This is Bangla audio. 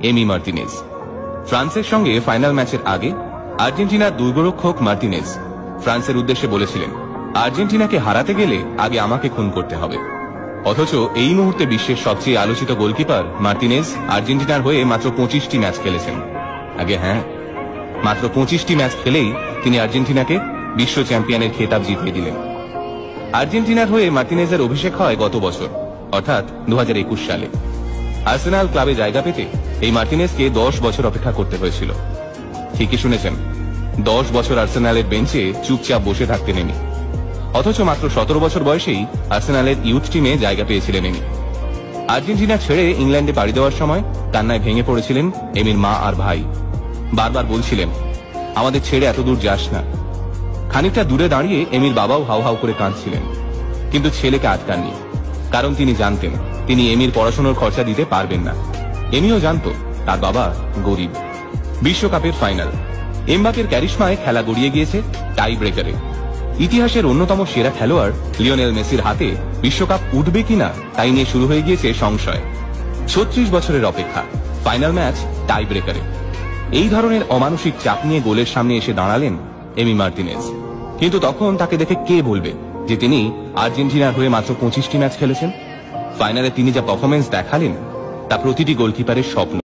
Emi Martinez. ফ্রান্সের সঙ্গে ফাইনাল ম্যাচের আগে আর্জেন্টিনার দুর্গরক্ষক মার্টিনেজ ফ্রান্সের উদ্দেশ্যে বলেছিলেন, আর্জেন্টিনাকে হারাতে গেলে আগে আমাকে খুন করতে হবে। অথচ এই মুহূর্তে বিশ্বের সবচেয়ে আলোচিত গোলকিপার মার্টিনেজ আর্জেন্টিনার হয়ে মাত্র 25টি ম্যাচ খেলেছেন। আগে হ্যাঁ, মাত্র 25টি ম্যাচ খেলেই তিনি আর্জেন্টিনাকে বিশ্ব চ্যাম্পিয়নের খেতাব জিতিয়ে দিলেন। আর্জেন্টিনার হয়ে মার্টিনেজের অভিষেক হয় গত বছর, অর্থাৎ 2021 সালে। আর্সেনাল ক্লাবে জায়গা পেতে এই মার্টিনেজকে 10 বছর অপেক্ষা করতে হয়েছিল। ঠিকই শুনেছেন, 10 বছর আর্সেনালের বেঞ্চে চুপচাপ বসে থাকতেন এমি। অথচ মাত্র 17 বছর বয়সেই আর্সেনালের ইউথ টিমে জায়গা পেয়েছিলেন এমি। আর্জেন্টিনা ছেড়ে ইংল্যান্ডে পাড়ি দেওয়ার সময় কান্নায় ভেঙে পড়েছিলেন এমির মা আর ভাই। বারবার বলছিলেন, আমাদের ছেড়ে এত দূর যাস না। খানিকটা দূরে দাঁড়িয়ে এমির বাবাও হাউ হাউ করে কাঁদছিলেন, কিন্তু ছেলেকে আটকাননি, কারণ তিনি জানতেন তিনি এমির পড়াশোনার খরচা দিতে পারবেন না। এমিও জানত তার বাবা গরিব। বিশ্বকাপের ফাইনাল, এমবাপের ক্যারিশমায় খেলা গড়িয়ে গিয়েছে টাই ব্রেকারে। ইতিহাসের অন্যতম সেরা খেলোয়াড় লিওনেল মেসির হাতে বিশ্বকাপ উঠবে কিনা তাই নিয়ে শুরু হয়ে গিয়েছে সংশয়। 36 বছরের অপেক্ষা, ফাইনাল ম্যাচ টাই ব্রেকারে। এই ধরনের অমানসিক চাপ নিয়ে গোলের সামনে এসে দাঁড়ালেন এমি মার্টিনেজ। কিন্তু তখন তাকে দেখে কে বলবে যে তিনি আর্জেন্টিনার হয়ে মাত্র 25টি ম্যাচ খেলেছেন? ফাইনালে তিনি যা পারফরমেন্স দেখালেন তা প্রতিটি গোলকিপারের স্বপ্ন।